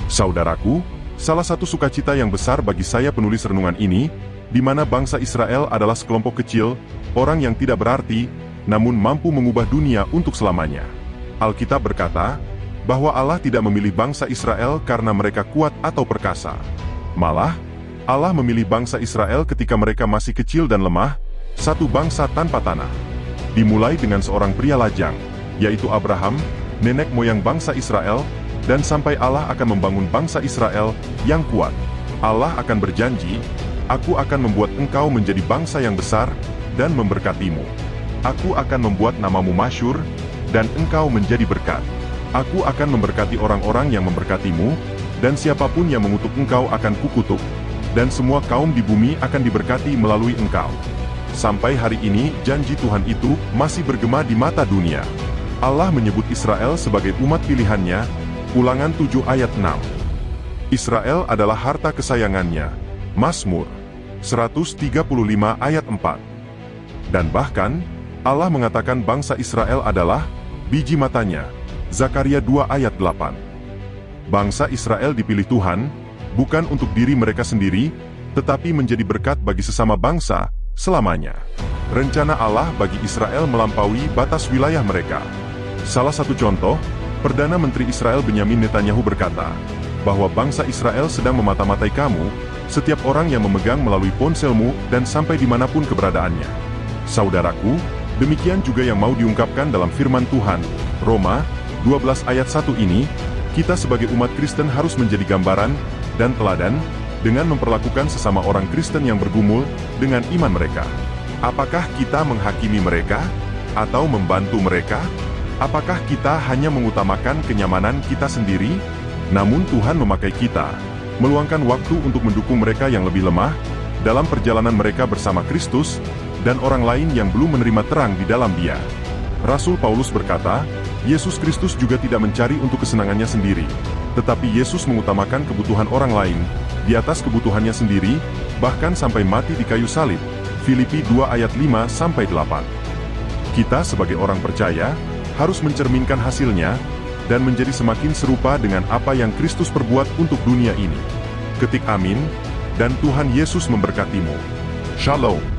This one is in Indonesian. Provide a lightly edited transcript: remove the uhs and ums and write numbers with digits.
Saudaraku, salah satu sukacita yang besar bagi saya penulis renungan ini, di mana bangsa Israel adalah sekelompok kecil, orang yang tidak berarti, namun mampu mengubah dunia untuk selamanya. Alkitab berkata, bahwa Allah tidak memilih bangsa Israel karena mereka kuat atau perkasa. Malah, Allah memilih bangsa Israel ketika mereka masih kecil dan lemah, satu bangsa tanpa tanah. Dimulai dengan seorang pria lajang, yaitu Abraham, nenek moyang bangsa Israel, dan sampai Allah akan membangun bangsa Israel yang kuat. Allah akan berjanji, "Aku akan membuat engkau menjadi bangsa yang besar dan memberkatimu. Aku akan membuat namamu masyhur, dan engkau menjadi berkat. Aku akan memberkati orang-orang yang memberkatimu, dan siapapun yang mengutuk engkau akan kukutuk, dan semua kaum di bumi akan diberkati melalui engkau." Sampai hari ini, janji Tuhan itu masih bergema di mata dunia. Allah menyebut Israel sebagai umat pilihannya, Ulangan 7 ayat 6. Israel adalah harta kesayangannya. Mazmur 135 ayat 4. Dan bahkan, Allah mengatakan bangsa Israel adalah biji matanya. Zakaria 2 ayat 8. Bangsa Israel dipilih Tuhan, bukan untuk diri mereka sendiri, tetapi menjadi berkat bagi sesama bangsa, selamanya. Rencana Allah bagi Israel melampaui batas wilayah mereka. Salah satu contoh, Perdana Menteri Israel Benyamin Netanyahu berkata, bahwa bangsa Israel sedang memata-matai kamu, setiap orang yang memegang melalui ponselmu dan sampai dimanapun keberadaannya. Saudaraku, demikian juga yang mau diungkapkan dalam firman Tuhan, Roma 12 ayat 1 ini, kita sebagai umat Kristen harus menjadi gambaran dan teladan, dengan memperlakukan sesama orang Kristen yang bergumul dengan iman mereka. Apakah kita menghakimi mereka? Atau membantu mereka? Apakah kita hanya mengutamakan kenyamanan kita sendiri? Namun Tuhan memakai kita, meluangkan waktu untuk mendukung mereka yang lebih lemah, dalam perjalanan mereka bersama Kristus, dan orang lain yang belum menerima terang di dalam Dia. Rasul Paulus berkata, Yesus Kristus juga tidak mencari untuk kesenangannya sendiri, tetapi Yesus mengutamakan kebutuhan orang lain, di atas kebutuhannya sendiri, bahkan sampai mati di kayu salib. Filipi 2 ayat 5-8. Kita sebagai orang percaya, harus mencerminkan hasilnya, dan menjadi semakin serupa dengan apa yang Kristus perbuat untuk dunia ini. Ketik amin, dan Tuhan Yesus memberkatimu. Shalom.